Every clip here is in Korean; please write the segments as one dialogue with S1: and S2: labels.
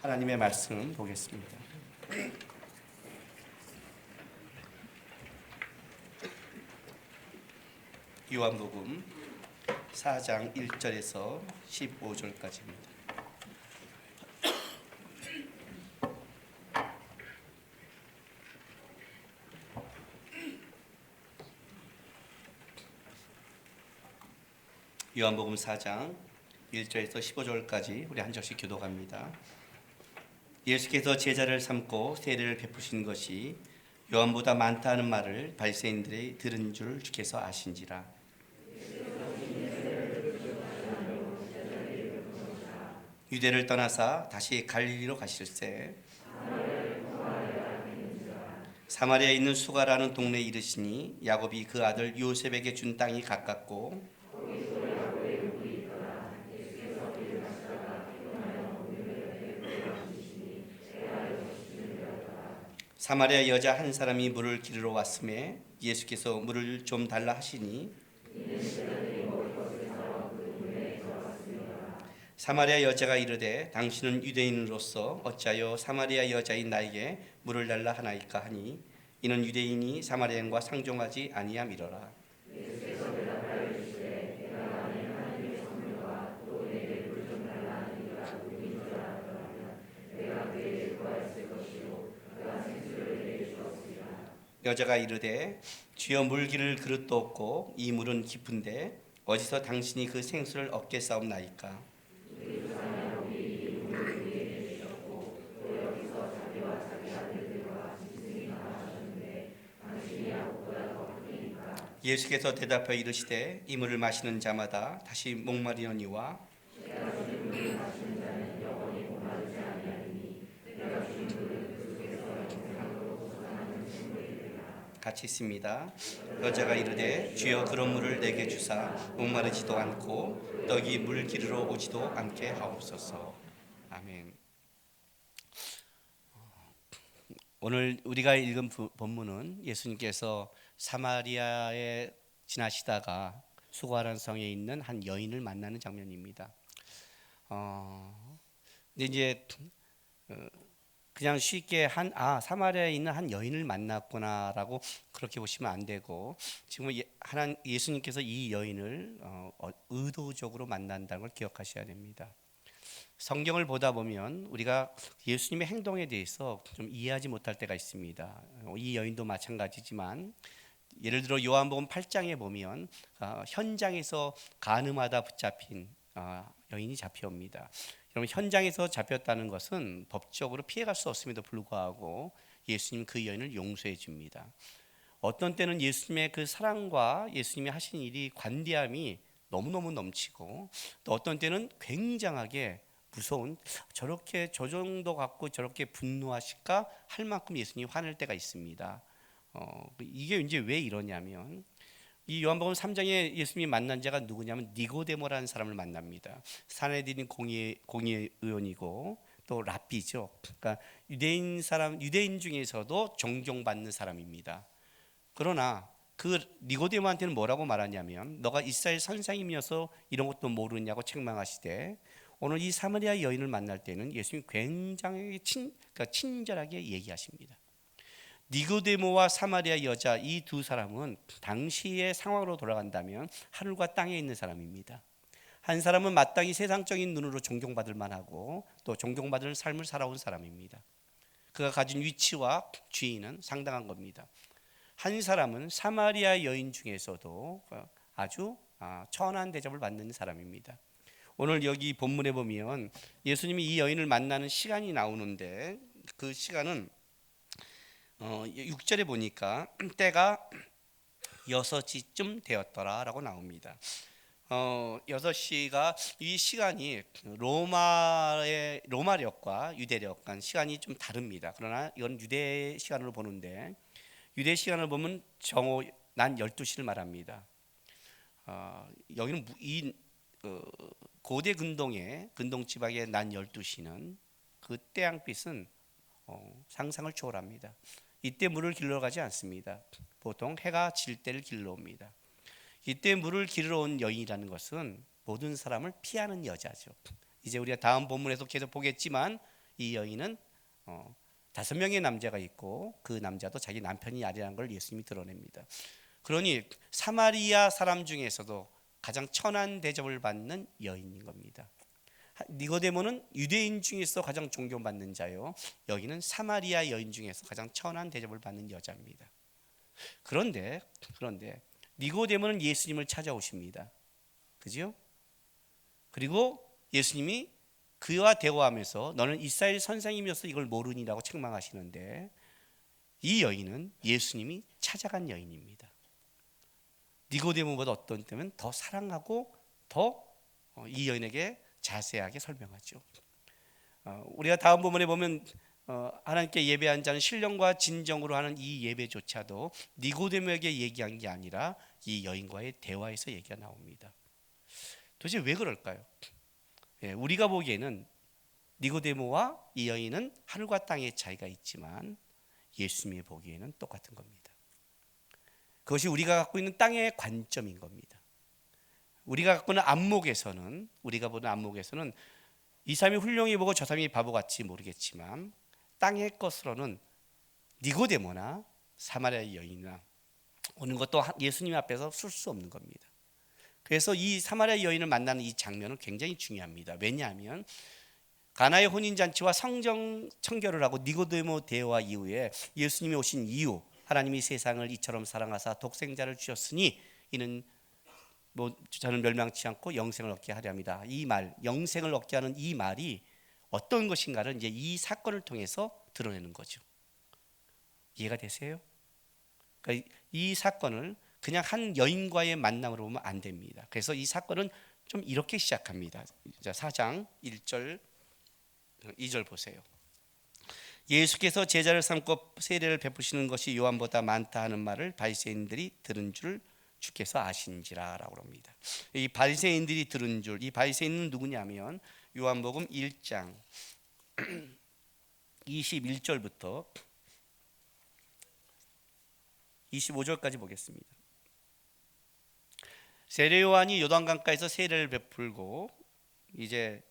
S1: 하나님의 말씀 보겠습니다. 요한복음 4장 1절에서 15절까지입니다. 요한복음 4장 1절에서 15절까지 우리 한 절씩 교독합니다. 예수께서 제자를 삼고 세례를 베푸신 것이 요한보다 많다는 말을 바리새인들이 들은 줄 주께서 아신지라. 유대를 떠나사 다시 갈릴리로 가실새 사마리아에 있는 수가라는 동네에 이르시니 야곱이 그 아들 요셉에게 준 땅이 가깝고 사마리아 여자 한 사람이 물을 기르러 왔음에 예수께서 물을 좀 달라 하시니 사마리아 여자가 이르되 당신은 유대인으로서 어찌하여 사마리아 여자인 나에게 물을 달라 하나이까 하니 이는 유대인이 사마리아인과 상종하지 아니함이로라. 여자가 이르되 주여 물 기를 그릇도 없고 이 물은 깊은데 어디서 당신이 그 생수를 얻게 싸움나이까. 예수께서 대답하여 이르시되 이 물을 마시는 자마다 다시 목마르려니와 같이 있습니다. 여자가 이르되 주여 그런 물을 내게 주사 목마르지도 않고 떡이 물 기르러 오지도 않게 하옵소서. 아멘. 오늘 우리가 읽은 본문은 예수님께서 사마리아에 지나시다가 수가라는 성에 있는 한 여인을 만나는 장면입니다. 근데 이제 그냥 쉽게 사마리아에 있는 한 여인을 만났구나라고 그렇게 보시면 안 되고, 지금 예수님께서 이 여인을 의도적으로 만난다는 걸 기억하셔야 됩니다. 성경을 보다 보면 우리가 예수님의 행동에 대해서 좀 이해하지 못할 때가 있습니다. 이 여인도 마찬가지지만 예를 들어 요한복음 8장에 보면 현장에서 간음하다 붙잡힌 여인이 잡혀옵니다. 여러분, 현장에서 잡혔다는 것은 법적으로 피해갈 수 없음에도 불구하고 예수님 그 여인을 용서해 줍니다. 어떤 때는 예수님의 그 사랑과 예수님이 하신 일이 관대함이 너무너무 넘치고, 또 어떤 때는 굉장하게 무서운, 저렇게 저 정도 갖고 저렇게 분노하실까 할 만큼 예수님이 화낼 때가 있습니다. 이게 이제 왜 이러냐면, 이 요한복음 3장에 예수님이 만난 자가 누구냐면 니고데모라는 사람을 만납니다. 사내들인 공의 의원이고 또 랍비죠. 그러니까 유대인 중에서도 존경받는 사람입니다. 그러나 그 니고데모한테는 뭐라고 말하냐면, 너가 이스라엘 선생님이어서 이런 것도 모르냐고 책망하시되, 오늘 이 사마리아 여인을 만날 때는 예수님이 굉장히 친절하게 얘기하십니다. 니고데모와 사마리아 여자, 이 두 사람은 당시의 상황으로 돌아간다면 하늘과 땅에 있는 사람입니다. 한 사람은 마땅히 세상적인 눈으로 존경받을 만하고 또 존경받을 삶을 살아온 사람입니다. 그가 가진 위치와 지위는 상당한 겁니다. 한 사람은 사마리아 여인 중에서도 아주 천한 대접을 받는 사람입니다. 오늘 여기 본문에 보면 예수님이 이 여인을 만나는 시간이 나오는데, 그 시간은 6절에 보니까 때가 6시쯤 되었더라라고 나옵니다. 6시가, 이 시간이 로마력과 유대력과 시간이 좀 다릅니다. 그러나 이건 유대 시간으로 보는데, 유대 시간을 보면 정오 난 12시를 말합니다. 여기는 이 고대 근동 지방의 난 12시는 그 태양빛은 상상을 초월합니다. 이때 물을 길러 가지 않습니다. 보통 해가 질 때를 길러 옵니다. 이때 물을 길러 온 여인이라는 것은 모든 사람을 피하는 여자죠. 이제 우리가 다음 본문에서 계속 보겠지만 이 여인은 5명의 남자가 있고 그 남자도 자기 남편이 아니라는 걸 예수님이 드러냅니다. 그러니 사마리아 사람 중에서도 가장 천한 대접을 받는 여인인 겁니다. 니고데모는 유대인 중에서 가장 존경받는 자요, 여기는 사마리아 여인 중에서 가장 천한 대접을 받는 여자입니다. 그런데 니고데모는 예수님을 찾아오십니다. 그죠? 그리고 예수님이 그와 대화하면서 너는 이스라엘 선생님이어서 이걸 모르니라고 책망하시는데, 이 여인은 예수님이 찾아간 여인입니다. 니고데모보다 어떤 때면 더 사랑하고 더 이 여인에게 자세하게 설명하죠. 우리가 다음 부분에 보면 하나님께 예배한 자는 신령과 진정으로 하는 이 예배조차도 니고데모에게 얘기한 게 아니라 이 여인과의 대화에서 얘기가 나옵니다. 도대체 왜 그럴까요? 우리가 보기에는 니고데모와 이 여인은 하늘과 땅의 차이가 있지만 예수님이 보기에는 똑같은 겁니다. 그것이 우리가 갖고 있는 땅의 관점인 겁니다. 우리가 갖고 있는 우리가 보는 안목에서는 이 사람이 훌륭히 보고 저 사람이 바보같이 모르겠지만 땅의 것으로는 니고데모나 사마리아 여인이나 오는 것도 예수님 앞에서 쓸 수 없는 겁니다. 그래서 이 사마리아 여인을 만나는 이 장면은 굉장히 중요합니다. 왜냐하면 가나의 혼인잔치와 성정 청결을 하고 니고데모 대화 이후에 예수님이 오신 이후, 하나님이 세상을 이처럼 사랑하사 독생자를 주셨으니 이는 저는 멸망치 않고 영생을 얻게 하려 합니다. 이 말, 영생을 얻게 하는 이 말이 어떤 것인가를 이제 이 사건을 통해서 드러내는 거죠. 이해가 되세요? 그러니까 이 사건을 그냥 한 여인과의 만남으로 보면 안 됩니다. 그래서 이 사건은 좀 이렇게 시작합니다. 4장 1절 2절 보세요. 예수께서 제자를 삼고 세례를 베푸시는 것이 요한보다 많다 하는 말을 바리새인들이 들은 줄 주께서 아신지라라고 합니다. 이 바리새인들이 들은 줄, 이 바리새인은 누구냐면 요한복음 1장 21절부터 25절까지 보겠습니다. 세례 요한이 요단강가에서 세례를 베풀고 이제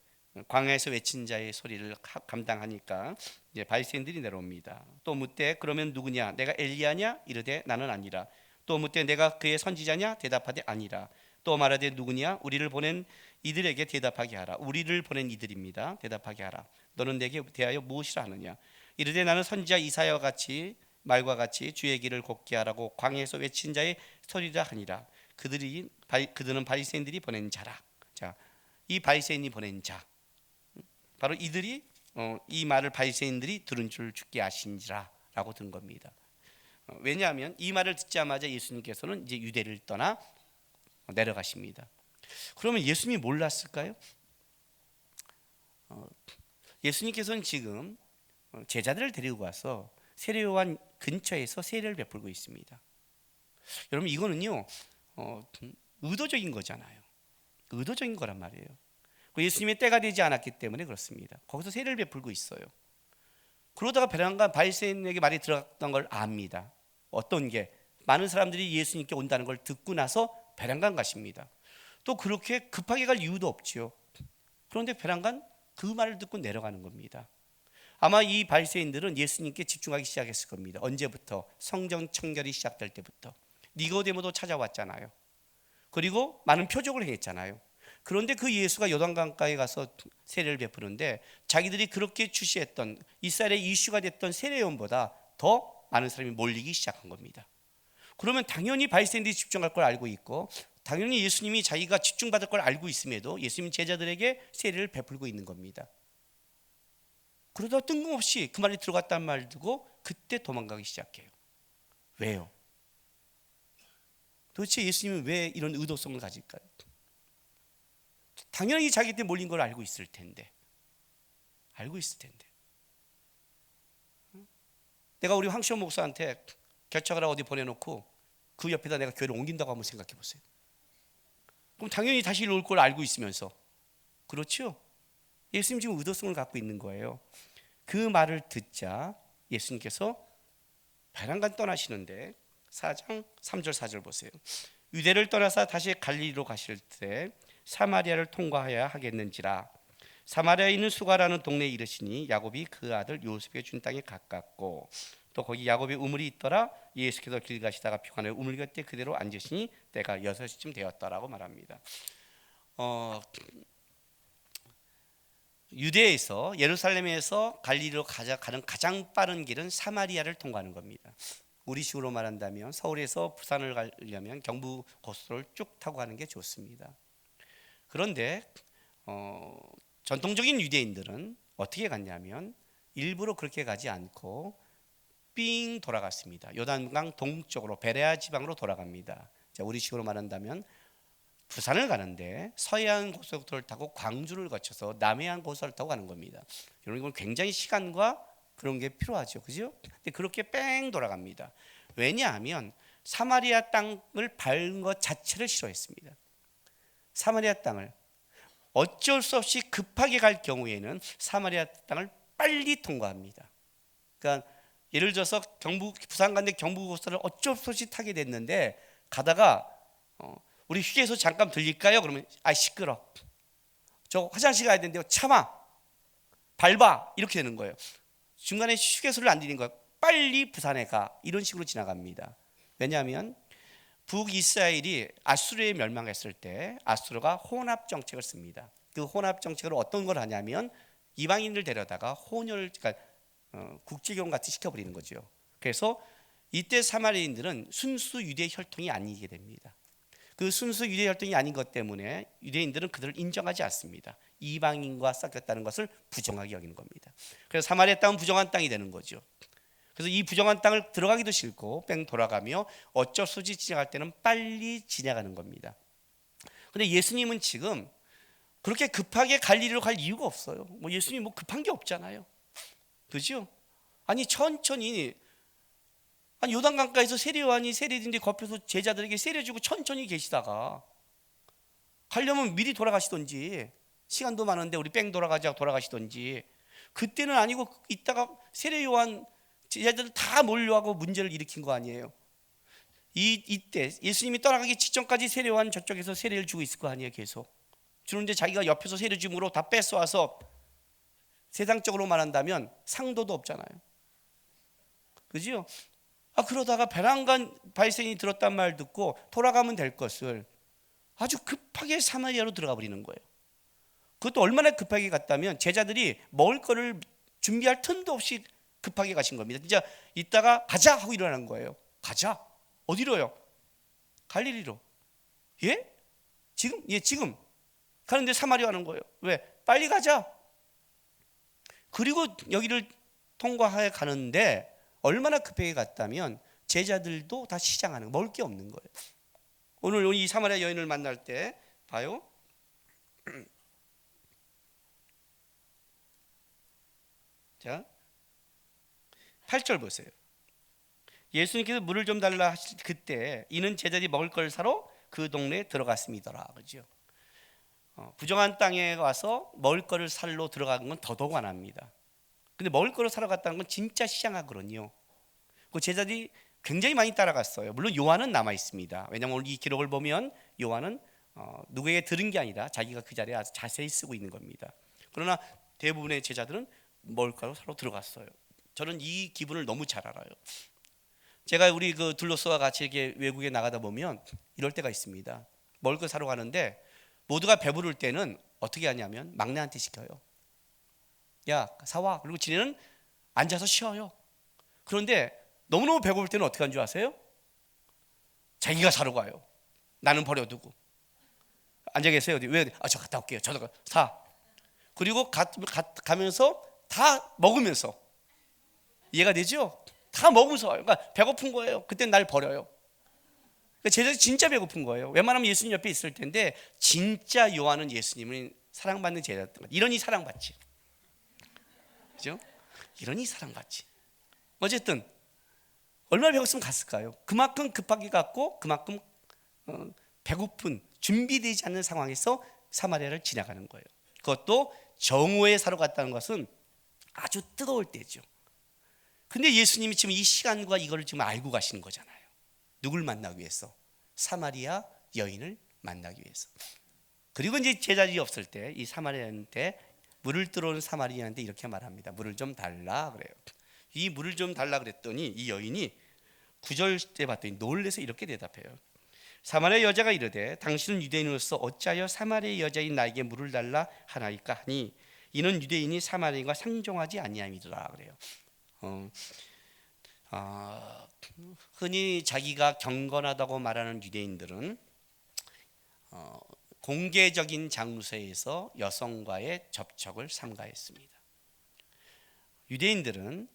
S1: 광야에서 외친 자의 소리를 감당하니까 이제 바리새인들이 내려옵니다. 또 묻되 그러면 누구냐? 내가 엘리야냐? 이르되 나는 아니라. 또 묻되 내가 그의 선지자냐? 대답하되 아니라. 또 말하되 누구냐? 우리를 보낸 이들에게 대답하게 하라. 우리를 보낸 이들입니다. 대답하게 하라. 너는 내게 대하여 무엇이라 하느냐? 이르되 나는 선지자 이사야와 같이 말과 같이 주의 길을 곱게 하라고 광야에서 외친 자의 소리라 하니라. 그들은 바리새인들이 보낸 자라. 자, 이 바리새인이 보낸 자, 바로 이들이 이 말을 바리새인들이 들은 줄 주께 아신지라라고 든 겁니다. 왜냐하면 이 말을 듣자마자 예수님께서는 이제 유대를 떠나 내려가십니다. 그러면 예수님이 몰랐을까요? 예수님께서는 지금 제자들을 데리고 가서 세례요한 근처에서 세례를 베풀고 있습니다. 여러분, 이거는요 의도적인 거잖아요. 의도적인 거란 말이에요. 예수님의 때가 되지 않았기 때문에 그렇습니다. 거기서 세례를 베풀고 있어요. 그러다가 베란간 바리새인에게 말이 들어갔던 걸 압니다. 어떤 게? 많은 사람들이 예수님께 온다는 걸 듣고 나서 베란간 가십니다. 또 그렇게 급하게 갈 이유도 없지요. 그런데 베란간 그 말을 듣고 내려가는 겁니다. 아마 이 바리새인들은 예수님께 집중하기 시작했을 겁니다. 언제부터? 성정 청결이 시작될 때부터. 니고데모도 찾아왔잖아요. 그리고 많은 표적을 행했잖아요. 그런데 그 예수가 요단강가에 가서 세례를 베푸는데 자기들이 그렇게 주시했던 이스라엘의 이슈가 됐던 세례요한보다 더 많은 사람이 몰리기 시작한 겁니다. 그러면 당연히 바리새인들이 집중할 걸 알고 있고, 당연히 예수님이 자기가 집중받을 걸 알고 있음에도 예수님 제자들에게 세례를 베풀고 있는 겁니다. 그러다 뜬금없이 그 말이 들어갔다는 말 두고 그때 도망가기 시작해요. 왜요? 도대체 예수님은 왜 이런 의도성을 가질까요? 당연히 자기한테 몰린 걸 알고 있을 텐데. 내가 우리 황시호 목사한테 결정하라 어디 보내놓고 그 옆에다 내가 교회를 옮긴다고 한번 생각해 보세요. 그럼 당연히 다시 올 걸 알고 있으면서, 그렇죠? 예수님 지금 의도성을 갖고 있는 거예요. 그 말을 듣자 예수님께서 베란간 떠나시는데 4장 3절 4절 보세요. 유대를 떠나서 다시 갈릴리로 가실 때 사마리아를 통과해야 하겠는지라. 사마리아에 있는 수가라는 동네에 이르시니 야곱이 그 아들 요셉에게 준 땅에 가깝고 또 거기 야곱의 우물이 있더라. 예수께서 길 가시다가 평안에 우물 곁에 그대로 앉으시니 때가 6시쯤 되었다라고 말합니다. 유대에서 예루살렘에서 갈릴리로 가는 가장 빠른 길은 사마리아를 통과하는 겁니다. 우리식으로 말한다면 서울에서 부산을 가려면 경부 고속도로를 쭉 타고 가는 게 좋습니다. 그런데 전통적인 유대인들은 어떻게 갔냐면 일부러 그렇게 가지 않고 삥 돌아갔습니다. 요단강 동쪽으로 베레아 지방으로 돌아갑니다. 자, 우리식으로 말한다면 부산을 가는데 서해안 고속도로를 타고 광주를 거쳐서 남해안 고속도로를 타고 가는 겁니다. 이건 굉장히 시간과 그런 게 필요하죠, 그죠? 근데 그렇게 뺑 돌아갑니다. 왜냐하면 사마리아 땅을 밟은 것 자체를 싫어했습니다. 사마리아 땅을 어쩔 수 없이 급하게 갈 경우에는 사마리아 땅을 빨리 통과합니다. 그러니까 예를 들어서 부산 간데 경부고속도로를 어쩔 수 없이 타게 됐는데 가다가 우리 휴게소 잠깐 들릴까요? 그러면 시끄러. 저 화장실 가야 되는데요. 참아. 밟아. 이렇게 되는 거예요. 중간에 휴게소를 안 들리는 거예요. 빨리 부산에 가. 이런 식으로 지나갑니다. 왜냐하면 북이스라엘이 아수르에 멸망했을 때 아수르가 혼합 정책을 씁니다. 그 혼합 정책으로 어떤 걸 하냐면 이방인을 데려다가 혼혈, 그러니까 국제결혼 같이 시켜버리는 거죠. 그래서 이때 사마리아인들은 순수 유대 혈통이 아니게 됩니다. 그 순수 유대 혈통이 아닌 것 때문에 유대인들은 그들을 인정하지 않습니다. 이방인과 섞였다는 것을 부정하게 여기는 겁니다. 그래서 사마리아 땅은 부정한 땅이 되는 거죠. 그래서 이 부정한 땅을 들어가기도 싫고 뺑 돌아가며 어쩔 수 없이 지나갈 때는 빨리 지나가는 겁니다. 그런데 예수님은 지금 그렇게 급하게 갈릴리로 갈 이유가 없어요. 예수님 급한 게 없잖아요. 그죠? 아니 천천히 요단강가에서 세례요한이 세례인데 옆에서 제자들에게 세례주고 천천히 계시다가 가려면 미리 돌아가시던지 시간도 많은데 우리 뺑 돌아가시던지 그때는 아니고 이따가 세례요한 제자들 다 몰려하고 문제를 일으킨 거 아니에요. 이때 예수님이 떠나가기 직전까지 세례요한 저쪽에서 세례를 주고 있을 거 아니에요. 계속 주는데 자기가 옆에서 세례 줌으로 다 뺏어와서 세상적으로 말한다면 상도도 없잖아요. 그죠? 그러다가 배란간 바이센이 들었단 말 듣고 돌아가면 될 것을 아주 급하게 사마리아로 들어가 버리는 거예요. 그것도 얼마나 급하게 갔다면 제자들이 먹을 거를 준비할 틈도 없이 급하게 가신 겁니다. 진짜 이따가 가자 하고 일어난 거예요. 가자. 어디로요? 갈릴리로. 예? 지금? 예, 지금. 가는데 사마리아 가는 거예요. 왜? 빨리 가자. 그리고 여기를 통과해 가는데 얼마나 급하게 갔다면 제자들도 다 시장하는 먹을 게 없는 거예요. 오늘 이 사마리아 여인을 만날 때 봐요. 자, 8절 보세요. 예수님께서 물을 좀 달라 하실 그때 이는 제자들이 먹을 걸 사러 그 동네에 들어갔습니다라. 그죠? 부정한 땅에 와서 먹을 거를 사러 들어간 건 더더욱 안 합니다. 근데 먹을 거를 사러 갔다는 건 진짜 시장하거든요. 그 제자들이 굉장히 많이 따라갔어요. 물론 요한은 남아 있습니다. 왜냐하면 오늘 이 기록을 보면 요한은 누구에게 들은 게 아니라 자기가 그 자리에 아주 자세히 쓰고 있는 겁니다. 그러나 대부분의 제자들은 먹을 거를 사러 들어갔어요. 저는 이 기분을 너무 잘 알아요. 제가 우리 그 둘로스와 같이 이렇게 외국에 나가다 보면 이럴 때가 있습니다. 먹을 거 사러 가는데 모두가 배부를 때는 어떻게 하냐면 막내한테 시켜요. 야, 사와. 그리고 지네는 앉아서 쉬어요. 그런데 너무너무 배고플 때는 어떻게 하는 줄 아세요? 자기가 사러 가요. 나는 버려두고. 앉아 계세요. 왜? 저 갔다 올게요. 저도 사. 그리고 가면서 다 먹으면서. 이해가 되죠? 다 먹으면서 와요. 그러니까 배고픈 거예요. 그때 날 버려요. 제자들이 진짜 배고픈 거예요. 웬만하면 예수님 옆에 있을 텐데 진짜 요한은 예수님을 사랑받는 제자였던 거예요. 이러니 사랑받지. 그죠? 이러니 사랑받지. 어쨌든 얼마나 배고팠으면 갔을까요? 그만큼 급하게 갔고 그만큼 배고픈 준비되지 않는 상황에서 사마리아를 지나가는 거예요. 그것도 정오에 사러 갔다는 것은 아주 뜨거울 때죠. 근데 예수님이 지금 이 시간과 이거를 지금 알고 가시는 거잖아요. 누굴 만나기 위해서? 사마리아 여인을 만나기 위해서. 그리고 이제 제자들이 없을 때 이 사마리아인한테 물을 들어온 사마리아인데 이렇게 말합니다. 물을 좀 달라 그래요. 이 물을 좀 달라 그랬더니 이 여인이 9절 때 봤더니 놀라서 이렇게 대답해요. 사마리아 여자가 이르되 당신은 유대인으로서 어찌하여 사마리아 여자인 나에게 물을 달라 하나이까 하니 이는 유대인이 사마리아인과 상종하지 아니함이더라 그래요. 흔히 자기가 경건하다고 말하는 유대인들은 공개적인 장소에서 여성과의 접촉을 삼가했습니다. 유대인들은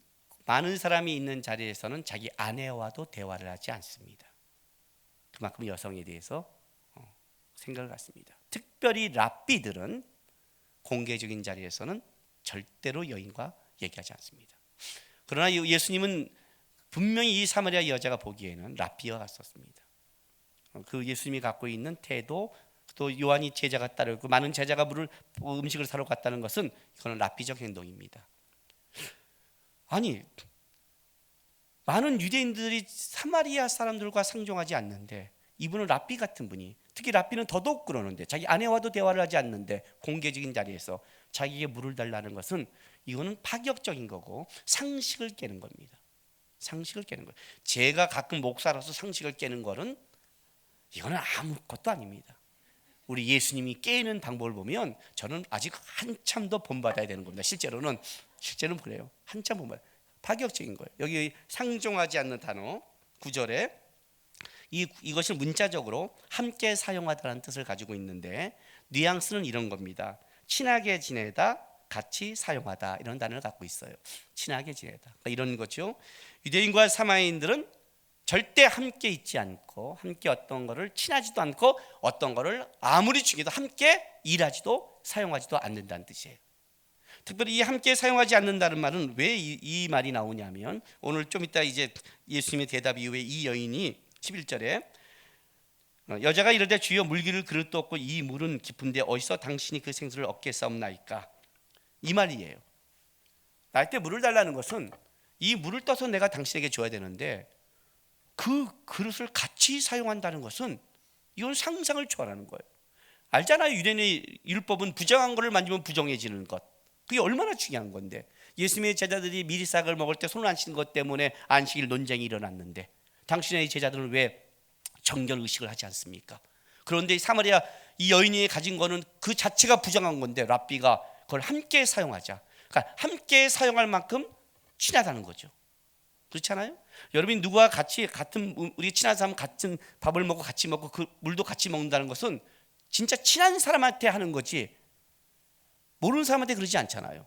S1: 많은 사람이 있는 자리에서는 자기 아내와도 대화를 하지 않습니다. 그만큼 여성에 대해서 생각을 갖습니다. 특별히 랍비들은 공개적인 자리에서는 절대로 여인과 얘기하지 않습니다. 그러나 예수님은 분명히 이 사마리아 여자가 보기에는 랍비와 같았습니다. 그 예수님이 갖고 있는 태도, 또 요한이 제자가 따르고 많은 제자가 음식을 사러 갔다는 것은 이거는 랍비적 행동입니다. 아니, 많은 유대인들이 사마리아 사람들과 상종하지 않는데 이분은 랍비 같은 분이, 특히 랍비는 더더욱 그러는데 자기 아내와도 대화를 하지 않는데 공개적인 자리에서 자기에게 물을 달라는 것은 이거는 파격적인 거고 상식을 깨는 겁니다. 상식을 깨는 거예요. 제가 가끔 목사로서 상식을 깨는 거는 이거는 아무것도 아닙니다. 우리 예수님이 깨는 방법을 보면 저는 아직 한참 더 본받아야 되는 겁니다. 실제로는 그래요. 한참 본받아요. 파격적인 거예요. 여기 상종하지 않는 단어 9절에 이것을 문자적으로 함께 사용하다라는 뜻을 가지고 있는데 뉘앙스는 이런 겁니다. 친하게 지내다, 같이 사용하다 이런 단어를 갖고 있어요. 친하게 지내다. 그러니까 이런 거죠. 유대인과 사마리아인들은 절대 함께 있지 않고 함께 어떤 거를 친하지도 않고 어떤 거를 아무리 중요해도 함께 일하지도 사용하지도 않는다는 뜻이에요. 특별히 이 함께 사용하지 않는다는 말은 왜 이 말이 나오냐면 오늘 좀 이따 이제 예수님의 대답 이후에 이 여인이 11절에 여자가 이르되 주여 물기를 그릇도 없고 이 물은 깊은데 어디서 당신이 그 생수를 얻겠사옵나이까 이 말이에요. 나한테 물을 달라는 것은 이 물을 떠서 내가 당신에게 줘야 되는데 그 그릇을 같이 사용한다는 것은 이건 상상을 초월하는 거예요. 알잖아요. 유대인의 율법은 부정한 것을 만지면 부정해지는 것. 그게 얼마나 중요한 건데 예수님의 제자들이 미리싹을 먹을 때 손을 안 씻는 것 때문에 안식일 논쟁이 일어났는데 당신의 제자들은 왜 정결의식을 하지 않습니까? 그런데 사마리아 이 여인이 가진 거는 그 자체가 부정한 건데 랍비가 그걸 함께 사용하자. 그러니까 함께 사용할 만큼 친하다는 거죠. 그렇잖아요? 여러분이 누구와 같이 같은 우리 친한 사람 같은 밥을 먹고 같이 먹고 그 물도 같이 먹는다는 것은 진짜 친한 사람한테 하는 거지 모르는 사람한테 그러지 않잖아요.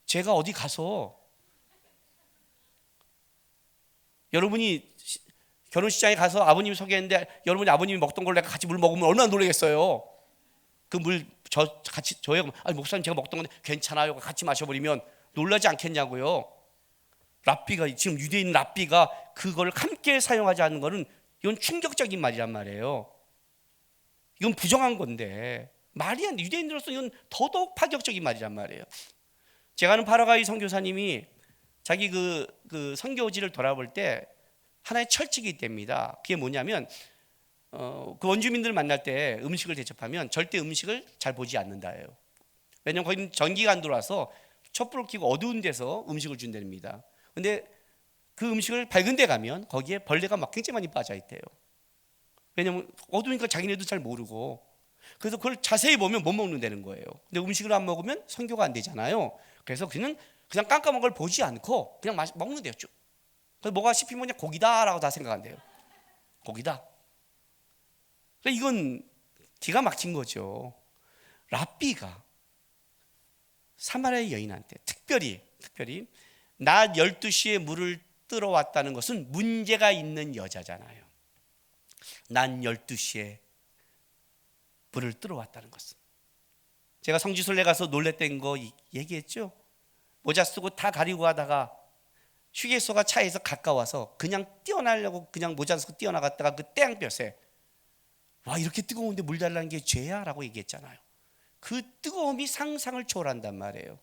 S1: 제가 어디 가서 여러분이 결혼식장에 가서 아버님 소개했는데 여러분이 아버님이 먹던 걸 내가 같이 물 먹으면 얼마나 놀라겠어요. 그 물 저희가 아니 목사님 제가 먹던 건데 괜찮아요 같이 마셔버리면 놀라지 않겠냐고요. 랍비가 지금 유대인 랍비가 그걸 함께 사용하지 않는 거는 이건 충격적인 말이란 말이에요. 이건 부정한 건데 말이 안 돼. 유대인으로서 이건 더더욱 파격적인 말이란 말이에요. 제가 아는 파라과이 선교사님이 자기 그 선교지를 돌아볼 때 하나의 철칙이 있답니다. 그게 뭐냐면 그 원주민들을 만날 때 음식을 대접하면 절대 음식을 잘 보지 않는다예요. 왜냐하면 거기는 전기가 안 들어와서 촛불을 켜고 어두운 데서 음식을 준답니다. 근데 그 음식을 밝은 데 가면 거기에 벌레가 막 굉장히 많이 빠져 있대요. 왜냐하면 어두우니까 자기네도 잘 모르고 그래서 그걸 자세히 보면 못 먹는다는 거예요. 근데 음식을 안 먹으면 선교가 안 되잖아요. 그래서 그냥 깜깜한 걸 보지 않고 그냥 먹는데요. 쭉. 그래서 뭐가 씹히면 그냥 고기다라고 다 생각한대요. 고기다. 그러니까 이건 기가 막힌 거죠. 랍비가 사마리아 여인한테 특별히 낮 12시에 물을 뜨러 왔다는 것은 문제가 있는 여자잖아요. 낮 12시에 물을 뜨러 왔다는 것은 제가 성지순례 가서 놀랬던 거 얘기했죠. 모자 쓰고 다 가리고 하다가 휴게소가 차에서 가까워서 그냥 뛰어나려고 그냥 모자 쓰고 뛰어나갔다가 그 땡볕에 와 이렇게 뜨거운데 물 달라는 게 죄야? 라고 얘기했잖아요. 그 뜨거움이 상상을 초월한단 말이에요.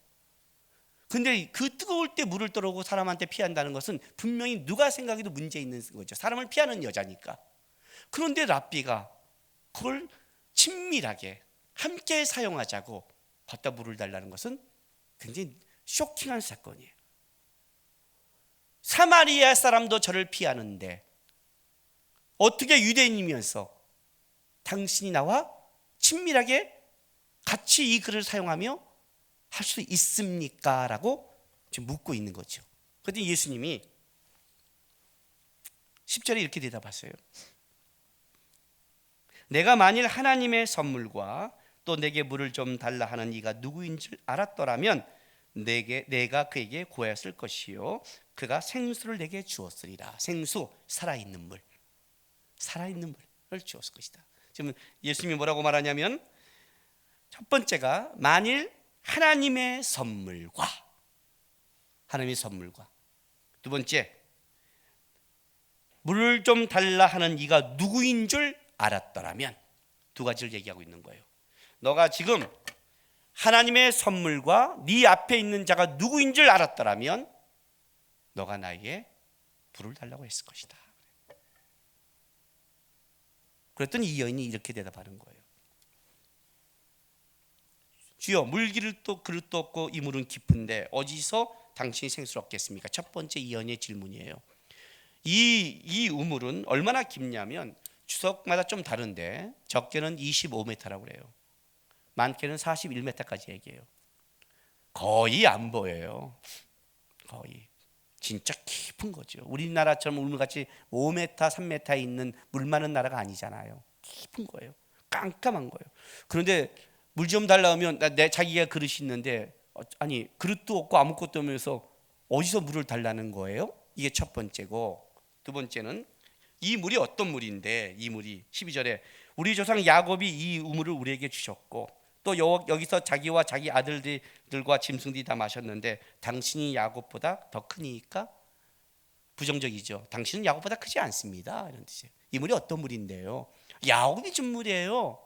S1: 근데 그 뜨거울 때 물을 떠오고 사람한테 피한다는 것은 분명히 누가 생각해도 문제 있는 거죠. 사람을 피하는 여자니까. 그런데 랍비가 그걸 친밀하게 함께 사용하자고 갖다 물을 달라는 것은 굉장히 쇼킹한 사건이에요. 사마리아 사람도 저를 피하는데 어떻게 유대인이면서 당신이 나와 친밀하게 같이 이 글을 사용하며 할 수 있습니까? 라고 지금 묻고 있는 거죠. 그런데 예수님이 10절에 이렇게 대답하세요. 내가 만일 하나님의 선물과 또 내게 물을 좀 달라 하는 이가 누구인 줄 알았더라면 내가 그에게 구하였을 것이요 그가 생수를 내게 주었으리라. 생수, 살아있는 물, 살아있는 물을 주었을 것이다. 지금 예수님이 뭐라고 말하냐면 첫 번째가 만일 하나님의 선물과, 하나님의 선물과, 두 번째 물을 좀 달라 하는 이가 누구인 줄 알았더라면, 두 가지를 얘기하고 있는 거예요. 너가 지금 하나님의 선물과 네 앞에 있는 자가 누구인 줄 알았더라면 너가 나에게 물을 달라고 했을 것이다. 그랬더니 이 여인이 이렇게 대답하는 거예요. 주여, 그릇도 없고 이 물은 깊은데 어디서 당신이 생수를 얻겠습니까? 첫 번째 이 여인의 질문이에요. 이 우물은 얼마나 깊냐면 주석마다 좀 다른데 적게는 25m라고 그래요. 많게는 41m까지 얘기해요. 거의 안 보여요. 거의 진짜 깊은 거죠. 우리나라처럼 우물같이 5m, 3m에 있는 물 많은 나라가 아니잖아요. 깊은 거예요. 깜깜한 거예요. 그런데 물 좀 달라면 자기가 그릇이 있는데 아니 그릇도 없고 아무것도 없면서 어디서 물을 달라는 거예요? 이게 첫 번째고, 두 번째는 이 물이 어떤 물인데, 이 물이 12절에 우리 조상 야곱이 이 우물을 우리에게 주셨고 또 여기서 자기와 자기 아들들과 짐승들이 다 마셨는데 당신이 야곱보다 더 크니까? 부정적이죠. 당신은 야곱보다 크지 않습니다, 이런 뜻이에요. 이 물이 어떤 물인데요? 야곱이 준 물이에요.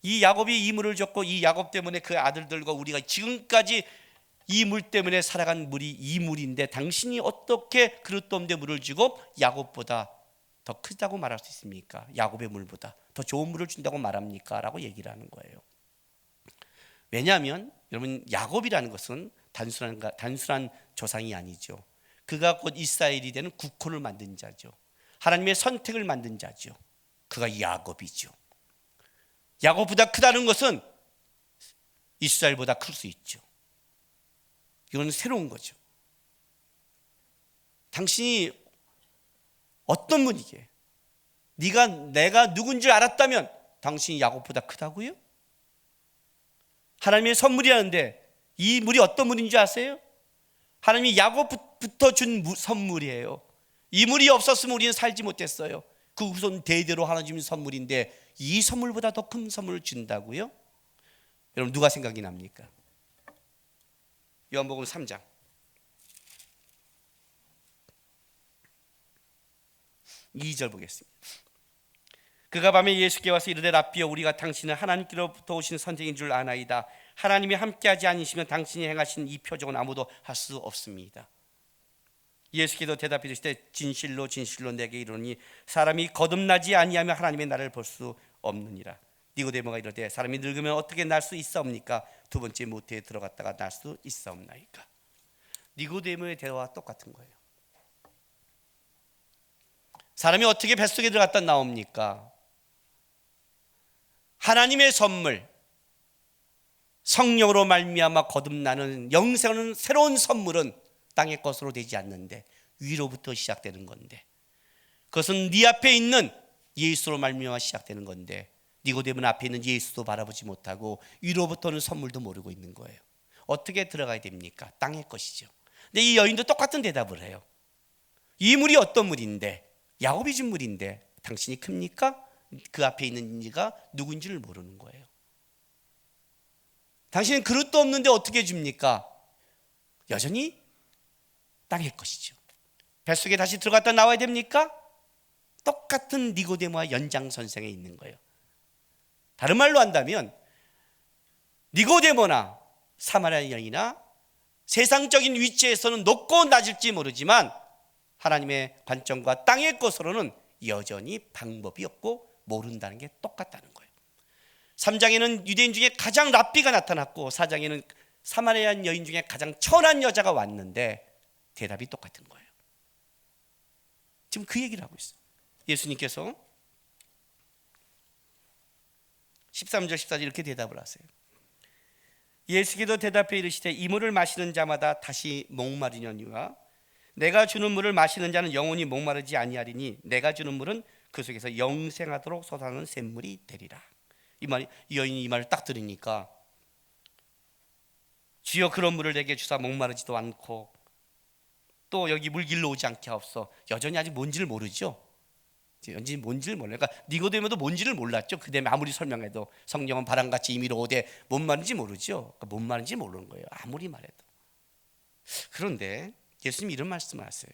S1: 이 야곱이 이 물을 줬고 이 야곱 때문에 그 아들들과 우리가 지금까지 이 물 때문에 살아간 물이 이 물인데 당신이 어떻게 그릇도 없는데 물을 주고 야곱보다 더 크다고 말할 수 있습니까? 야곱의 물보다 더 좋은 물을 준다고 말합니까? 라고 얘기를 하는 거예요. 왜냐하면 여러분, 야곱이라는 것은 단순한 조상이 아니죠. 그가 곧 이스라엘이 되는 국호를 만든 자죠. 하나님의 선택을 만든 자죠. 그가 야곱이죠. 야곱보다 크다는 것은 이스라엘보다 클 수 있죠. 이건 새로운 거죠. 당신이 어떤 분이게 내가 누군지 알았다면 당신이 야곱보다 크다고요? 하나님의 선물이라는데 이 물이 어떤 물인지 아세요? 하나님이 야곱부터 준 선물이에요. 이 물이 없었으면 우리는 살지 못했어요. 그 후손 대대로 하나님 선물인데 이 선물보다 더 큰 선물을 준다고요? 여러분, 누가 생각이 납니까? 요한복음 3장 2절 보겠습니다. 그가 밤에 예수께 와서 이르되 라삐여, 우리가 당신은 하나님께로부터 오신 선생인 줄 아나이다. 하나님이 함께하지 않으시면 당신이 행하신 이 표적은 아무도 할 수 없습니다. 예수께서 대답하시되 진실로 진실로 내게 이르노니 사람이 거듭나지 아니하면 하나님의 나라를 볼 수 없느니라. 니고데모가 이르되 사람이 늙으면 어떻게 날 수 있사옵니까? 두 번째 모태에 들어갔다가 날 수 있사옵나이까? 니고데모의 대화와 똑같은 거예요. 사람이 어떻게 뱃속에 들어갔다 나옵니까? 하나님의 선물, 성령으로 말미암아 거듭나는 영생하는 새로운 선물은 땅의 것으로 되지 않는데 위로부터 시작되는 건데, 그것은 네 앞에 있는 예수로 말미암아 시작되는 건데 니고데모는 앞에 있는 예수도 바라보지 못하고 위로부터는 선물도 모르고 있는 거예요. 어떻게 들어가야 됩니까? 땅의 것이죠. 근데 이 여인도 똑같은 대답을 해요. 이 물이 어떤 물인데, 야곱이 준 물인데 당신이 큽니까? 그 앞에 있는 이가 누군지를 모르는 거예요. 당신은 그릇도 없는데 어떻게 줍니까? 여전히 땅의 것이죠. 뱃속에 다시 들어갔다 나와야 됩니까? 똑같은 니고데모와 연장선상에 있는 거예요. 다른 말로 한다면 니고데모나 사마리아 여인이나 세상적인 위치에서는 높고 낮을지 모르지만 하나님의 관점과 땅의 것으로는 여전히 방법이 없고 모른다는 게 똑같다는 거예요. 3장에는 유대인 중에 가장 랍비가 나타났고 4장에는 사마리아 여인 중에 가장 천한 여자가 왔는데 대답이 똑같은 거예요. 지금 그 얘기를 하고 있어요. 예수님께서 13절 14절 이렇게 대답을 하세요. 예수께서 대답해 이르시되 이 물을 마시는 자마다 다시 목마르려니와 내가 주는 물을 마시는 자는 영원히 목마르지 아니하리니 내가 주는 물은 그 속에서 영생하도록 솟아나는 샘물이 되리라. 이 여인이 이 말을 딱 들으니까 주여 그런 물을 내게 주사 목마르지도 않고 또 여기 물길로 오지 않게 하옵소서. 여전히 아직 뭔지를 모르죠. 여전히 뭔지를 몰라요. 그러니까 니고데모도 뭔지를 몰랐죠. 그다음에 아무리 설명해도 성령은 바람같이 임의로 오되 뭔 말인지 모르죠. 그러니까 뭔 말인지 모르는 거예요. 아무리 말해도. 그런데 예수님이 이런 말씀을 하세요.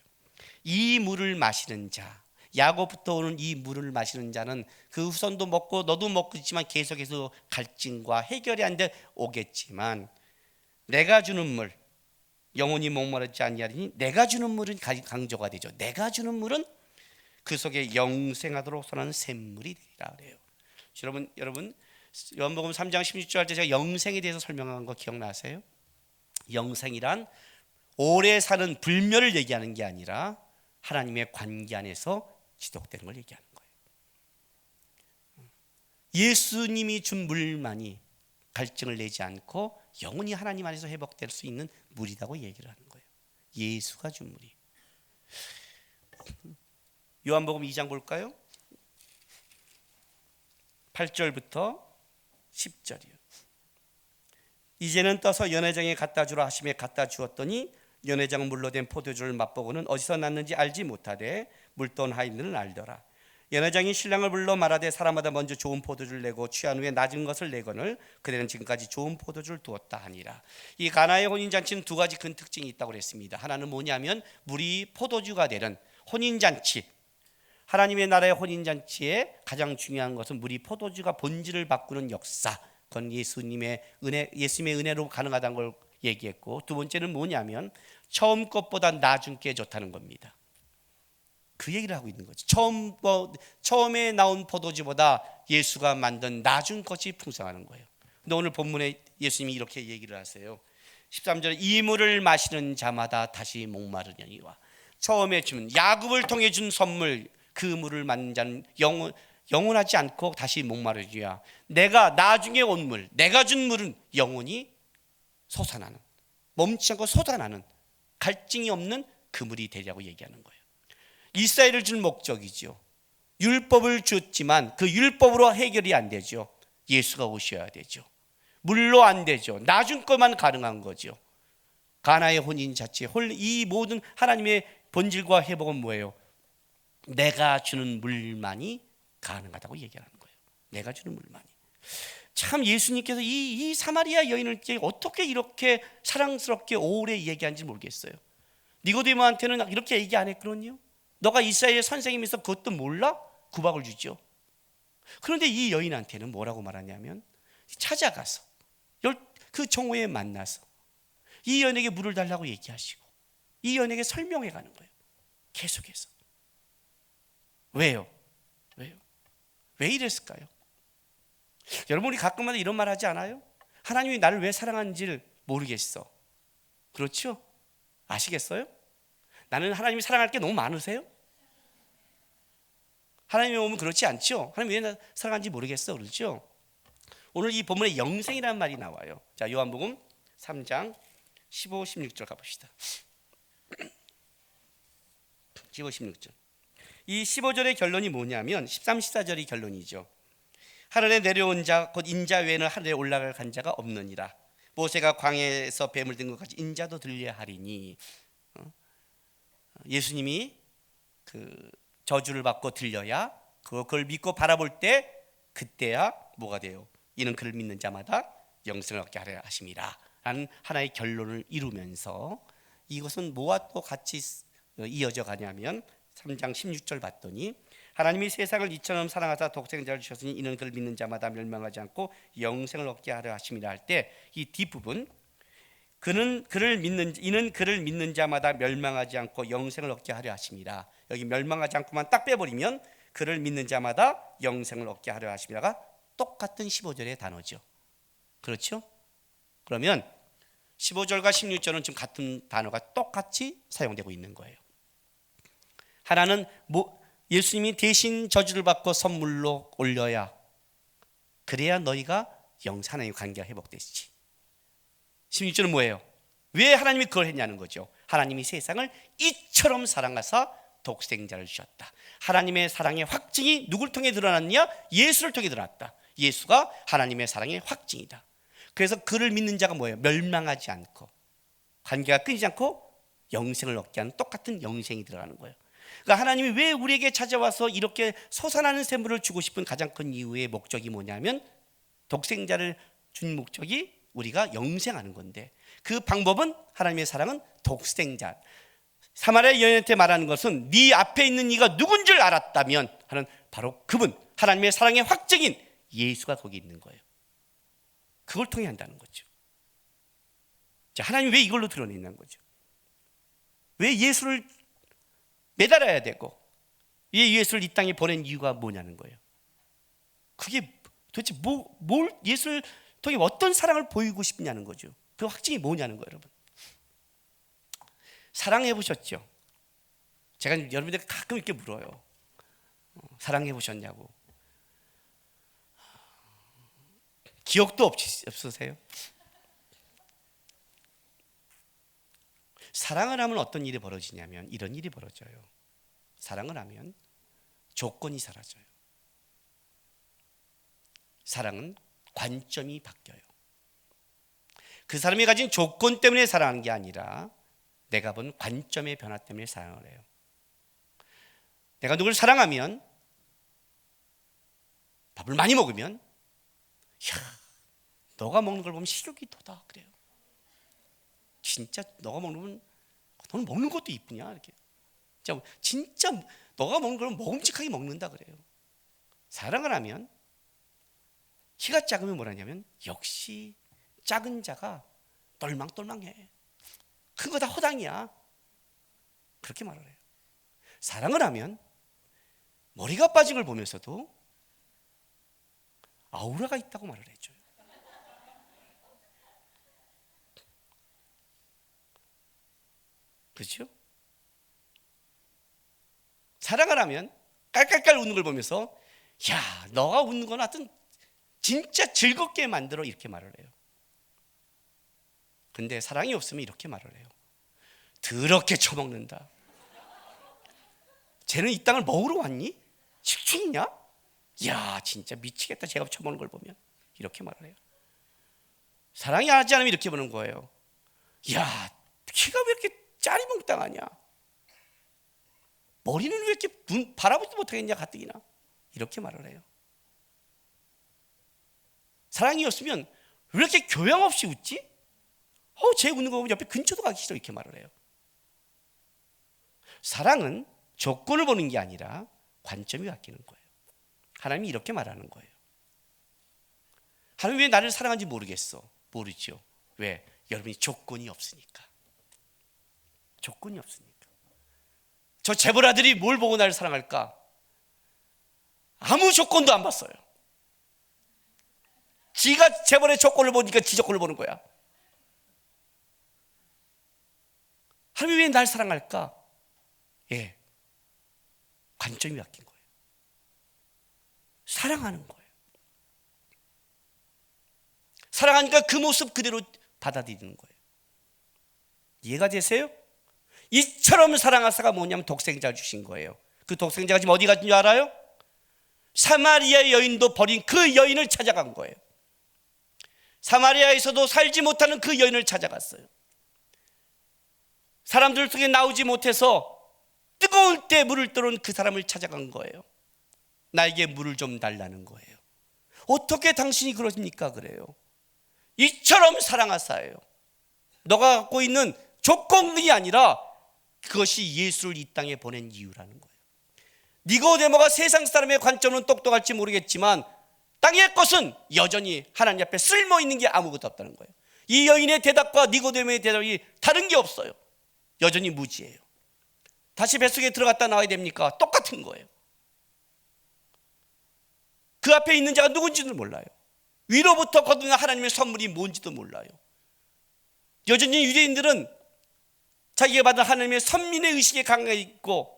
S1: 이 물을 마시는 자, 야고부터 오는 이 물을 마시는 자는 그 후손도 먹고 너도 먹고 있지만 계속해서 갈증과 해결이 안 돼 오겠지만 내가 주는 물 영원히 목마르지 아니하리니 내가 주는 물은 강조가 되죠. 내가 주는 물은 그 속에 영생하도록 솟아나는 샘물이 되리라 그래요. 여러분 요한복음 3장 16절 할 때 제가 영생에 대해서 설명한 거 기억나세요? 영생이란 오래 사는 불멸을 얘기하는 게 아니라 하나님의 관계 안에서 지속되는 걸 얘기하는 거예요. 예수님이 준 물만이 갈증을 내지 않고 영원히 하나님 안에서 회복될 수 있는 물이라고 얘기를 하는 거예요. 예수가 준 물이. 요한복음 2장 볼까요? 8절부터 10절이요. 이제는 떠서 연회장에 갖다 주라 하심에 갖다 주었더니 연회장 물로 된 포도주를 맛보고는 어디서 났는지 알지 못하되 물돈 하인들은 알더라. 연회장이 신랑을 불러 말하되 사람마다 먼저 좋은 포도주를 내고 취한 후에 낮은 것을 내거늘 그대는 지금까지 좋은 포도주를 두었다 하니라. 이 가나의 혼인잔치는 두 가지 큰 특징이 있다고 그랬습니다. 하나는 뭐냐면 물이 포도주가 되는 혼인잔치, 하나님의 나라의 혼인잔치에 가장 중요한 것은 물이 포도주가 본질을 바꾸는 역사, 그건 예수님의 은혜로 가능하다는 걸 얘기했고, 두 번째는 뭐냐면 처음 것보다 나중 게 좋다는 겁니다. 그 얘기를 하고 있는 거죠. 처음에 나온 포도주보다 예수가 만든 나중 것이 풍성하는 거예요. 근데 오늘 본문에 예수님이 이렇게 얘기를 하세요. 13절에 이 물을 마시는 자마다 다시 목마르려니와 처음에 준 야곱을 통해 준 선물 그 물을 맞는 자는 영원하지 않고 다시 목마르리라. 내가 나중에 온 물, 내가 준 물은 영원히 솟아나는, 멈추지 않고 솟아나는 갈증이 없는 그 물이 되리라고 얘기하는 거예요. 이스라엘을 준 목적이죠. 율법을 줬지만 그 율법으로 해결이 안 되죠. 예수가 오셔야 되죠. 물로 안 되죠. 나중 것만 가능한 거죠. 가나의 혼인 자체, 이 모든 하나님의 본질과 회복은 뭐예요? 내가 주는 물만이 가능하다고 얘기하는 거예요. 내가 주는 물만이. 참 예수님께서 이 사마리아 여인을 어떻게 이렇게 사랑스럽게 오래 얘기한지 모르겠어요. 니고데모한테는 이렇게 얘기 안 했거든요. 너가 이스라엘의 선생님이서 그것도 몰라? 구박을 주죠. 그런데 이 여인한테는 뭐라고 말하냐면 찾아가서 그 정오에 만나서 이 여인에게 물을 달라고 얘기하시고 이 여인에게 설명해 가는 거예요. 계속해서. 왜요? 왜 이랬을까요? 여러분, 우리 가끔마다 이런 말 하지 않아요? 하나님이 나를 왜 사랑하는지를 모르겠어. 그렇죠? 아시겠어요? 나는 하나님이 사랑할 게 너무 많으세요? 하나님이 오면 그렇지 않죠? 하나님 왜 나 사랑하는지 모르겠어. 그렇죠? 오늘 이 본문에 영생이라는 말이 나와요. 자, 요한복음 3장 15, 16절 가봅시다. 15, 16절. 이 15절의 결론이 뭐냐면 13, 14절이 결론이죠. 하늘에 내려온 자 곧 인자 외에는 하늘에 올라갈 간 자가 없느니라. 모세가 광야에서 뱀을 든 것 같이 인자도 들려야 하리니. 예수님이 그 저주를 받고 들려야 그걸 믿고 바라볼 때 그때야 뭐가 돼요? 이는 그를 믿는 자마다 영생을 얻게 하려 하심이라 라는 하나의 결론을 이루면서 이것은 뭐와 또 같이 이어져 가냐면 3장 16절 봤더니 하나님이 세상을 이처럼 사랑하사 독생자를 주셨으니 이는 그를 믿는 자마다 멸망하지 않고 영생을 얻게 하려 하심이라 할 때 이 뒷부분 이는 그를 믿는 자마다 멸망하지 않고 영생을 얻게 하려 하심이라, 여기 멸망하지 않고만 딱 빼버리면 그를 믿는 자마다 영생을 얻게 하려 하심이라가 똑같은 15절의 단어죠. 그렇죠? 그러면 15절과 16절은 지금 같은 단어가 똑같이 사용되고 있는 거예요. 하나는 예수님이 대신 저주를 받고 선물로 올려야, 그래야 너희가 하나님과 관계가 회복되시지. 16절은 뭐예요? 왜 하나님이 그걸 했냐는 거죠. 하나님이 세상을 이처럼 사랑하사 독생자를 주셨다. 하나님의 사랑의 확증이 누굴 통해 드러났냐? 예수를 통해 드러났다. 예수가 하나님의 사랑의 확증이다. 그래서 그를 믿는 자가 뭐예요? 멸망하지 않고 관계가 끊이지 않고 영생을 얻게 하는 똑같은 영생이 들어가는 거예요. 그러니까 하나님이 왜 우리에게 찾아와서 이렇게 솟아나는 샘물을 주고 싶은 가장 큰 이유의 목적이 뭐냐면, 독생자를 준 목적이 우리가 영생하는 건데, 그 방법은, 하나님의 사랑은 독생자, 사마리아 여인한테 말하는 것은 네 앞에 있는 이가 누군 줄 알았다면 하는, 바로 그분, 하나님의 사랑의 확증인 예수가 거기 있는 거예요. 그걸 통해 한다는 거죠. 자, 하나님이 왜 이걸로 드러낸다는 거죠. 왜 예수를 매달아야 되고 왜 예수를 이 땅에 보낸 이유가 뭐냐는 거예요. 그게 도대체 뭘 예수를 통해 어떤 사랑을 보이고 싶냐는 거죠. 그 확증이 뭐냐는 거예요. 여러분, 사랑해 보셨죠? 제가 여러분들 가끔 이렇게 물어요. 사랑해 보셨냐고. 기억도 없으세요? 사랑을 하면 어떤 일이 벌어지냐면 이런 일이 벌어져요. 사랑을 하면 조건이 사라져요. 사랑은 관점이 바뀌어요. 그 사람이 가진 조건 때문에 사랑하는 게 아니라 내가 본 관점의 변화 때문에 사랑을 해요. 내가 누구를 사랑하면, 밥을 많이 먹으면, 야, 너가 먹는 걸 보면 식욕이 돋아, 그래요. 진짜 너가 먹는, 너는 먹는 것도 이쁘냐, 이렇게. 진짜 너가 먹는 걸 먹음직하게 먹는다, 그래요. 사랑을 하면 키가 작으면 뭐라냐면, 역시 작은 자가 똘망똘망해. 큰 거 다 허당이야. 그렇게 말을 해요. 사랑을 하면 머리가 빠진 걸 보면서도 아우라가 있다고 말을 해줘요. 그렇죠? 사랑을 하면 깔깔깔 웃는 걸 보면서, 야, 너가 웃는 건 하여튼 진짜 즐겁게 만들어, 이렇게 말을 해요. 근데 사랑이 없으면 이렇게 말을 해요. 더럽게 처먹는다. 쟤는 이 땅을 먹으러 왔니? 식충이냐? 야, 진짜 미치겠다, 제가 처먹는 걸 보면. 이렇게 말을 해요. 사랑이 하지 않으면 이렇게 보는 거예요. 야, 키가 왜 이렇게 짜리몽땅하냐? 머리는 왜 이렇게 바라보지도 못하겠냐, 가뜩이나. 이렇게 말을 해요. 사랑이 없으면 왜 이렇게 교양 없이 웃지? 쟤 웃는 거 보면 옆에 근처도 가기 싫어, 이렇게 말을 해요. 사랑은 조건을 보는 게 아니라 관점이 바뀌는 거예요. 하나님이 이렇게 말하는 거예요. 하나님 왜 나를 사랑하는지 모르겠어? 모르죠. 왜? 여러분이 조건이 없으니까. 조건이 없으니까. 저 재벌 아들이 뭘 보고 나를 사랑할까? 아무 조건도 안 봤어요. 지가 재벌의 조건을 보니까 지 조건을 보는 거야. 하나님이 왜 날 사랑할까? 예, 관점이 바뀐 거예요. 사랑하는 거예요. 사랑하니까 그 모습 그대로 받아들이는 거예요. 이해가 되세요? 이처럼 사랑하사가 뭐냐면 독생자를 주신 거예요. 그 독생자가 지금 어디 갔는 줄 알아요? 사마리아 여인도 버린 그 여인을 찾아간 거예요. 사마리아에서도 살지 못하는 그 여인을 찾아갔어요. 사람들 속에 나오지 못해서 뜨거울 때 물을 떠온 그 사람을 찾아간 거예요. 나에게 물을 좀 달라는 거예요. 어떻게 당신이 그러십니까? 그래요. 이처럼 사랑하사예요. 너가 갖고 있는 조건이 아니라 그것이 예수를 이 땅에 보낸 이유라는 거예요. 니고데모가 세상 사람의 관점은 똑똑할지 모르겠지만 땅의 것은 여전히 하나님 앞에 쓸모있는 게 아무것도 없다는 거예요. 이 여인의 대답과 니고데모의 대답이 다른 게 없어요. 여전히 무지예요. 다시 뱃속에 들어갔다 나와야 됩니까? 똑같은 거예요. 그 앞에 있는 자가 누군지도 몰라요. 위로부터 거두는 하나님의 선물이 뭔지도 몰라요. 여전히 유대인들은 자기가 받은 하나님의 선민의 의식에 강하게 있고,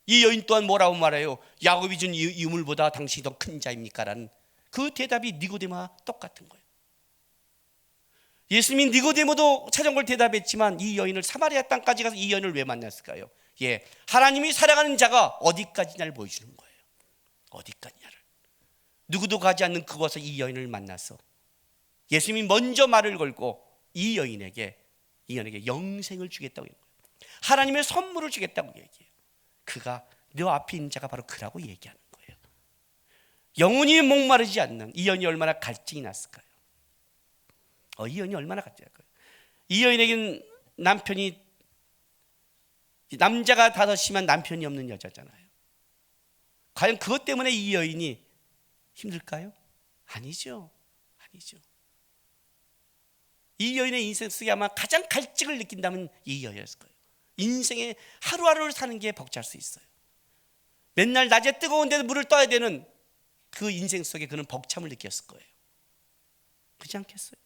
S1: 이 여인 또한 뭐라고 말해요? 야곱이 준 이 유물보다 당신이 더 큰 자입니까? 라는 그 대답이 니고데모와 똑같은 거예요. 예수님이 니고데모도 찾아온 걸 대답했지만 이 여인을, 사마리아 땅까지 가서 이 여인을 왜 만났을까요? 하나님이 사랑하는 자가 어디까지냐를 보여주는 거예요. 어디까지냐를. 누구도 가지 않는 그곳에서 이 여인을 만나서 예수님이 먼저 말을 걸고 이 여인에게 영생을 주겠다고 얘기해요. 하나님의 선물을 주겠다고 얘기해요. 그가 너 앞에 있는 자가 바로 그라고 얘기하는 거예요. 영혼이 목마르지 않는 이 여인이 얼마나 갈증이 났을까요? 이 여인이 얼마나 갈증이 났을까요? 이 여인에게는 남자가 다섯이면 남편이 없는 여자잖아요. 과연 그것 때문에 이 여인이 힘들까요? 아니죠. 이 여인의 인생 속에 아마 가장 갈증을 느낀다면 이 여인이었을 거예요. 인생의 하루하루를 사는 게 벅찰 수 있어요. 맨날 낮에 뜨거운 데도 물을 떠야 되는 그 인생 속에 그는 벅참을 느꼈을 거예요. 그렇지 않겠어요?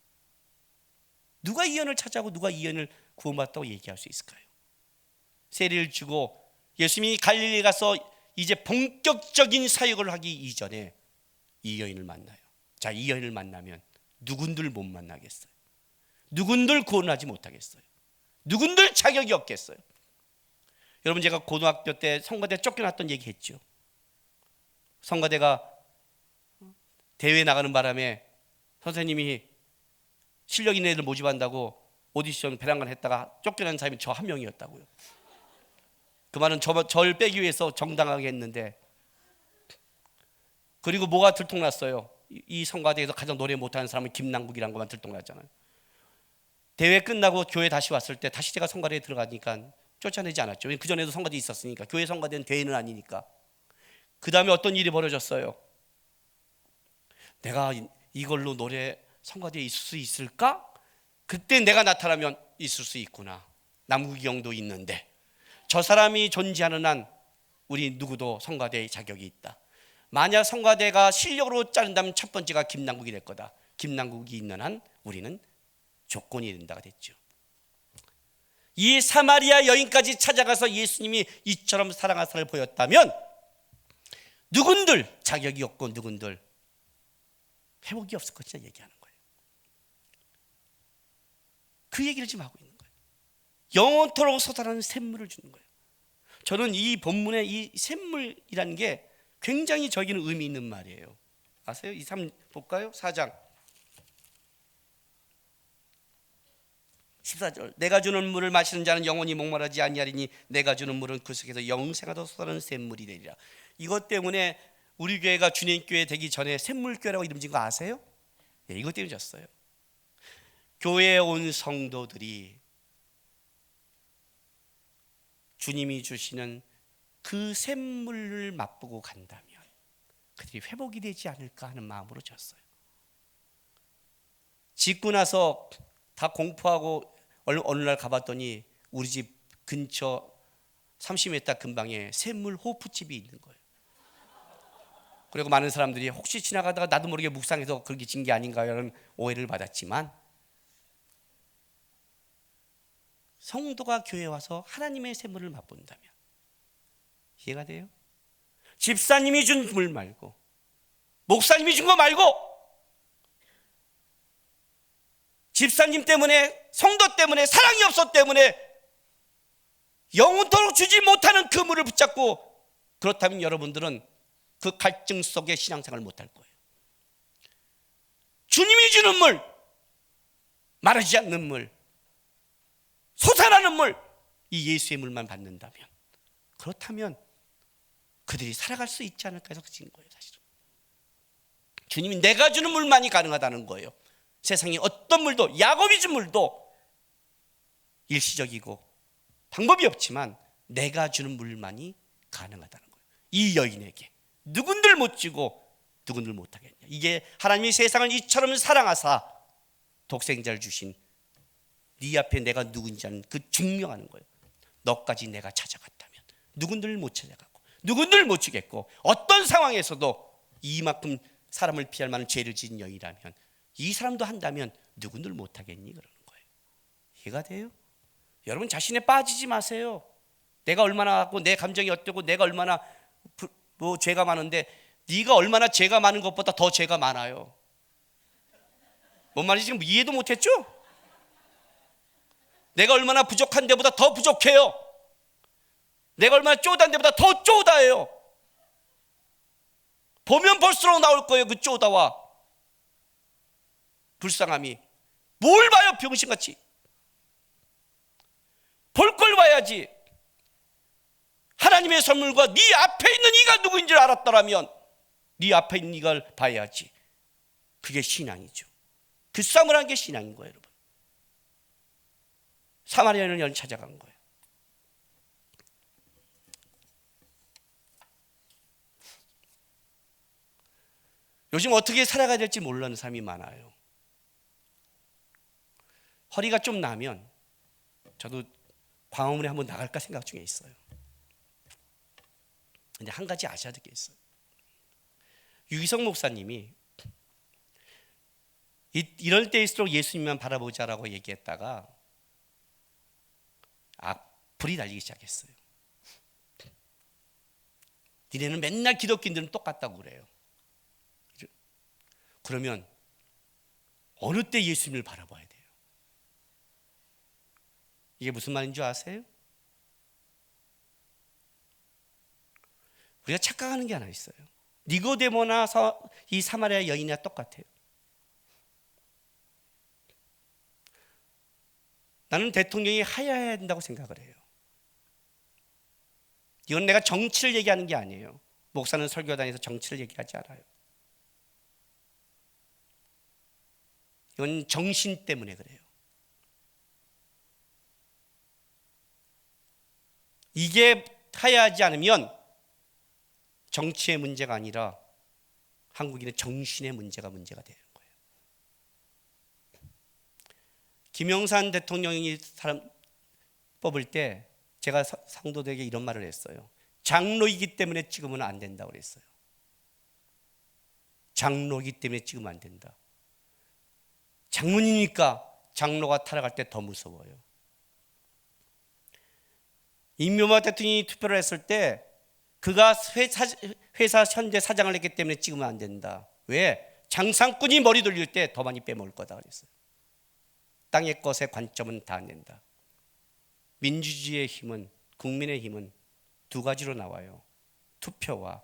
S1: 누가 이 여인을 찾아오고 누가 이 여인을 구원받았다고 얘기할 수 있을까요? 세례를 주고 예수님이 갈릴리에 가서 이제 본격적인 사역을 하기 이전에 이 여인을 만나요. 자, 이 여인을 만나면 누군들 못 만나겠어요? 누군들 구원하지 못하겠어요? 누군들 자격이 없겠어요? 여러분, 제가 고등학교 때 성가대 쫓겨났던 얘기 했죠. 성가대가 대회 나가는 바람에 선생님이 실력 있는 애들 모집한다고 오디션 배란간 했다가 쫓겨난 사람이 저 한 명이었다고요. 그 말은 저를 빼기 위해서 정당하게 했는데, 그리고 뭐가 들통났어요? 이 성가대에서 가장 노래 못하는 사람은 김남국이라는 것만 들통났잖아요. 대회 끝나고 교회 다시 왔을 때 다시 제가 성가대에 들어가니까 쫓아내지 않았죠. 그전에도 성가대 있었으니까. 교회 성가대는 대회는 아니니까. 그 다음에 어떤 일이 벌어졌어요? 내가 이걸로 노래 성가대에 있을 수 있을까? 그때 내가 나타나면 있을 수 있구나. 남국이 형도 있는데 저 사람이 존재하는 한 우리 누구도 성가대의 자격이 있다. 만약 성가대가 실력으로 자른다면 첫 번째가 김남국이 될 거다. 김남국이 있는 한 우리는 조건이 된다가 됐죠. 이 사마리아 여인까지 찾아가서 예수님이 이처럼 사랑하사를 보였다면 누군들 자격이 없고 누군들 회복이 없을 것이라 얘기하는 거예요. 그 얘기를 지금 하고 있는 거예요. 영원토록 솟아나는 샘물을 주는 거예요. 저는 이 본문의 이 샘물이라는 게 굉장히 저에게는 의미 있는 말이에요. 아세요? 이 3 볼까요? 4장 14절. 내가 주는 물을 마시는 자는 영원히 목마르지 아니하리니 내가 주는 물은 그 속에서 영생하도록 솟아나는 샘물이 되리라. 이것 때문에 우리 교회가 주님교회 되기 전에 샘물교회라고 이름 지은 거 아세요? 이것 때문에 졌어요. 교회에 온 성도들이 주님이 주시는 그 샘물을 맛보고 간다면 그들이 회복이 되지 않을까 하는 마음으로 졌어요. 짓고 나서 다 공포하고 어느 날 가봤더니 우리 집 근처 30m 근방에 샘물 호프집이 있는 거예요. 그리고 많은 사람들이 혹시 지나가다가 나도 모르게 묵상해서 그렇게 진 게 아닌가 라는 오해를 받았지만, 성도가 교회에 와서 하나님의 샘물을 맛본다면 이해가 돼요? 집사님이 준 물 말고 목사님이 준 거 말고 집사님 때문에, 성도 때문에, 사랑이 없었기 때문에 영원토록 주지 못하는 그 물을 붙잡고, 그렇다면 여러분들은 그 갈증 속에 신앙생활을 못할 거예요. 주님이 주는 물, 마르지 않는 물, 솟아나는 물, 이 예수의 물만 받는다면, 그렇다면 그들이 살아갈 수 있지 않을까 해서 그친 거예요. 사실은 주님이 내가 주는 물만이 가능하다는 거예요. 세상에 어떤 물도, 야곱이 준 물도 일시적이고 방법이 없지만 내가 주는 물만이 가능하다는 거예요. 이 여인에게 누군들 못 주고 누군들 못 하겠냐. 이게 하나님이 세상을 이처럼 사랑하사 독생자를 주신 네 앞에 내가 누군지 아는 그 증명하는 거예요. 너까지 내가 찾아갔다면 누군들 못 찾아가고 누군들 못 주겠고 어떤 상황에서도 이만큼 사람을 피할 만한 죄를 지은 여인이라면 이 사람도 한다면 누구들 못하겠니? 그러는 거예요. 이해가 돼요? 여러분 자신에 빠지지 마세요. 내가 얼마나 하고 내 감정이 어때고 내가 얼마나 뭐 죄가 많은데 네가 얼마나 죄가 많은 것보다 더 죄가 많아요. 뭔 말인지 지금 이해도 못했죠? 내가 얼마나 부족한 데보다 더 부족해요. 내가 얼마나 쪼다한 데보다 더 쪼다해요. 보면 볼수록 나올 거예요. 그 쪼다와 불쌍함이. 뭘 봐요 병신같이. 볼 걸 봐야지. 하나님의 선물과 네 앞에 있는 이가 누구인 줄 알았더라면 네 앞에 있는 이걸 봐야지. 그게 신앙이죠. 그 싸움을 한 게 신앙인 거예요, 여러분. 사마리아 여인을 찾아간 거예요. 요즘 어떻게 살아가야 될지 모르는 사람이 많아요. 허리가 좀 나면 저도 광화문에 한번 나갈까 생각 중에 있어요. 근데 한 가지 아셔야 될 게 있어요. 유기성 목사님이 이럴 때일수록 예수님만 바라보자라고 얘기했다가 불이 달리기 시작했어요. 니네는 맨날 기독교인들은 똑같다고 그래요. 그러면 어느 때 예수님을 바라봐야 돼요? 이게 무슨 말인 줄 아세요? 우리가 착각하는 게 하나 있어요. 니고데모나 이 사마리아 여인이나 똑같아요. 나는 대통령이 하야해야 된다고 생각을 해요. 이건 내가 정치를 얘기하는 게 아니에요. 목사는 설교단에서 정치를 얘기하지 않아요. 이건 정신 때문에 그래요. 이게 하야하지 않으면 정치의 문제가 아니라 한국인의 정신의 문제가 되는 거예요. 김영삼 대통령이 사람 뽑을 때 제가 상도들에게 이런 말을 했어요. 장로이기 때문에 찍으면 안 된다고 그랬어요. 장로이기 때문에 찍으면 안 된다. 장로니까 장로가 타락할 때 더 무서워요. 임명화 대통령이 투표를 했을 때 그가 회사 현재 사장을 했기 때문에 찍으면 안 된다. 왜? 장상꾼이 머리 돌릴 때 더 많이 빼먹을 거다 그랬어요. 땅의 것의 관점은 다 안 된다. 민주주의의 힘은, 국민의 힘은 두 가지로 나와요. 투표와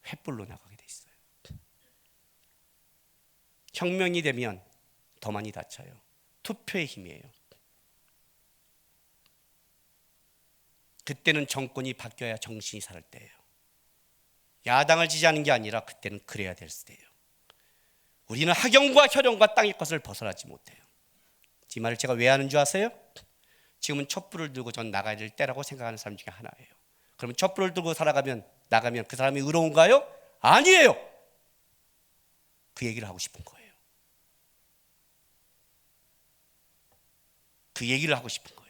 S1: 횃불로 나가게 돼 있어요. 혁명이 되면 더 많이 다쳐요. 투표의 힘이에요. 그때는 정권이 바뀌어야 정신이 살 때예요. 야당을 지지하는 게 아니라 그때는 그래야 될 때예요. 우리는 학연과 혈연과 땅의 것을 벗어나지 못해요. 이 말을 제가 왜 하는 줄 아세요? 지금은 촛불을 들고 전 나가야 될 때라고 생각하는 사람 중에 하나예요. 그러면 촛불을 들고 나가면 그 사람이 의로운가요? 아니에요. 그 얘기를 하고 싶은 거예요. 그 얘기를 하고 싶은 거예요.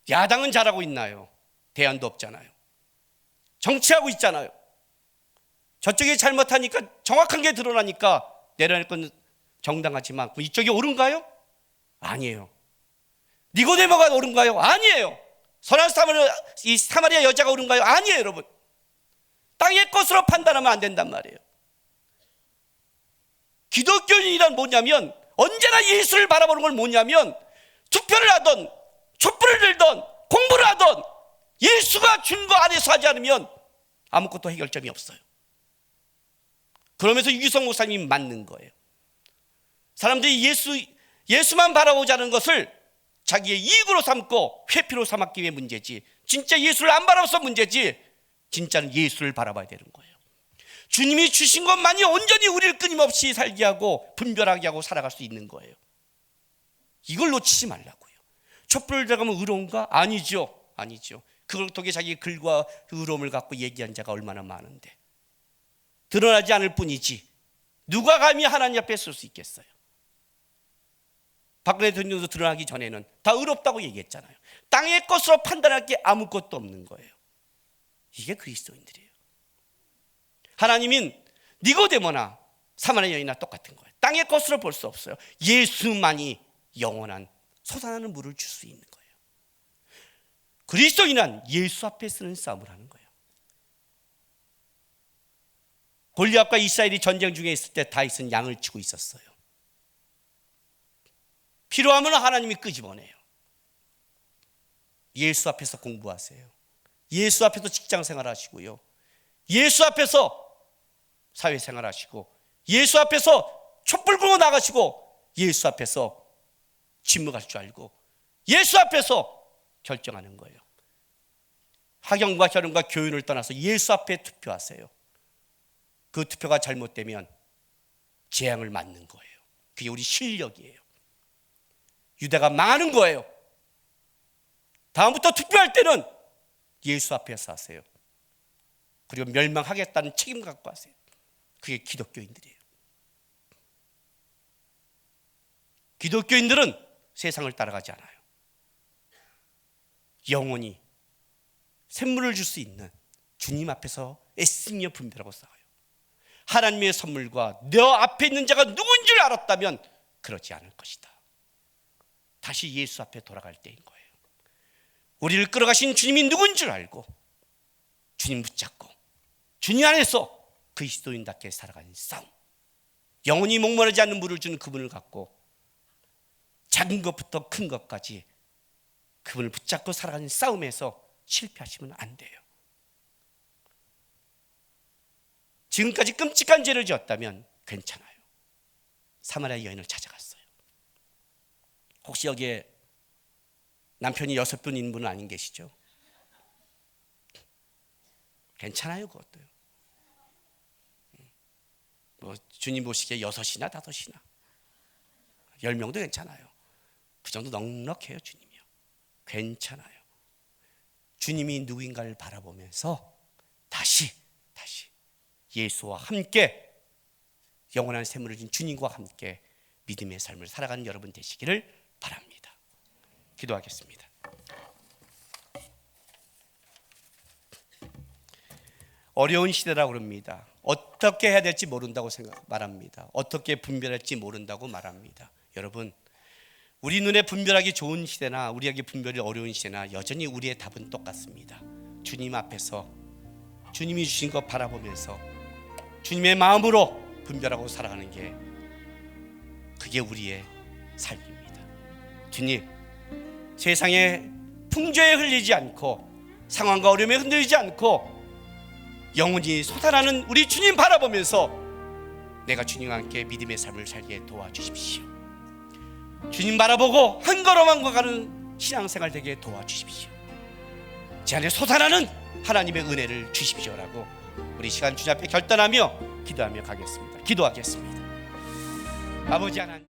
S1: 야당은 잘하고 있나요? 대안도 없잖아요. 정치하고 있잖아요. 저쪽이 잘못하니까 정확한 게 드러나니까 내려낼 건 정당하지만 이쪽이 옳은가요? 아니에요. 니고데모가 옳은가요? 아니에요. 선한 이 사마리아 여자가 옳은가요? 아니에요, 여러분. 땅의 것으로 판단하면 안 된단 말이에요. 기독교인이란 뭐냐면 언제나 예수를 바라보는 걸 뭐냐면 투표를 하던 촛불을 들던 공부를 하던 예수가 준 거 안에서 하지 않으면 아무것도 해결점이 없어요. 그러면서 유기성 목사님이 맞는 거예요. 사람들이 예수만 바라보자는 것을 자기의 이익으로 삼고 회피로 삼았기 위해 문제지, 진짜 예수를 안 바라봐서 문제지, 진짜는 예수를 바라봐야 되는 거예요. 주님이 주신 것만이 온전히 우리를 끊임없이 살게 하고 분별하게 하고 살아갈 수 있는 거예요. 이걸 놓치지 말라고요. 촛불을 들어가면 의로운가? 아니죠. 그걸 통해 자기 글과 의로움을 갖고 얘기한 자가 얼마나 많은데 드러나지 않을 뿐이지 누가 감히 하나님 앞에 설 수 있겠어요? 박근혜 대통령도 드러나기 전에는 다 의롭다고 얘기했잖아요. 땅의 것으로 판단할 게 아무것도 없는 거예요. 이게 그리스도인들이에요. 하나님은 니고데모나 사마리아 여인이나 똑같은 거예요. 땅의 것으로 볼 수 없어요. 예수만이 영원한 솟아나는 물을 줄 수 있는 거예요. 그리스도인은 예수 앞에 쓰는 싸움을 하는 거예요. 골리앗과 이스라엘이 전쟁 중에 있을 때 다윗은 양을 치고 있었어요. 필요하면 하나님이 끄집어내요. 예수 앞에서 공부하세요. 예수 앞에서 직장생활 하시고요. 예수 앞에서 사회생활 하시고, 예수 앞에서 촛불 불고 나가시고, 예수 앞에서 침묵할 줄 알고, 예수 앞에서 결정하는 거예요. 학연과 결혼과 교훈을 떠나서 예수 앞에 투표하세요. 그 투표가 잘못되면 재앙을 맞는 거예요. 그게 우리 실력이에요. 유대가 망하는 거예요. 다음부터 투표할 때는 예수 앞에서 하세요. 그리고 멸망하겠다는 책임 갖고 하세요. 그게 기독교인들이에요. 기독교인들은 세상을 따라가지 않아요. 영원히 샘물을 줄 수 있는 주님 앞에서 애쓰며 분별하고 싸워요. 하나님의 선물과 너 앞에 있는 자가 누군 줄 알았다면 그러지 않을 것이다. 다시 예수 앞에 돌아갈 때인 거예요. 우리를 끌어가신 주님이 누군 줄 알고 주님 붙잡고 주님 안에서 그리스도인답게 살아가는 싸움, 영원히 목마르지 않는 물을 주는 그분을 갖고 작은 것부터 큰 것까지 그분을 붙잡고 살아가는 싸움에서 실패하시면 안 돼요. 지금까지 끔찍한 죄를 지었다면 괜찮아요. 사마리아 여인을 찾아갔어요. 혹시 여기에 남편이 6분인 분은 아닌 계시죠? 괜찮아요. 그것도요. 뭐 주님 보시기에 6이나 5이나 10명도 괜찮아요. 그 정도 넉넉해요. 주님이요. 괜찮아요. 주님이 누구인가를 바라보면서 다시 예수와 함께 영원한 샘물을 준 주님과 함께 믿음의 삶을 살아가는 여러분 되시기를 바랍니다. 기도하겠습니다. 어려운 시대라고 그럽니다. 어떻게 해야 될지 모른다고 말합니다. 어떻게 분별할지 모른다고 말합니다. 여러분, 우리 눈에 분별하기 좋은 시대나 우리에게 분별이 어려운 시대나 여전히 우리의 답은 똑같습니다. 주님 앞에서 주님이 주신 것 바라보면서 주님의 마음으로 분별하고 살아가는 게 그게 우리의 삶입니다. 주님, 세상의 풍조에 흘리지 않고 상황과 어려움에 흔들리지 않고 영원히 솟아나는 우리 주님 바라보면서 내가 주님과 함께 믿음의 삶을 살게 도와주십시오. 주님 바라보고 한 걸음 한 걸음 가는 신앙생활 되게 도와주십시오. 제 안에 솟아나는 하나님의 은혜를 주십시오라고 우리 시간 주님 앞에 결단하며 기도하며 가겠습니다. 기도하겠습니다. 아버지 하나님,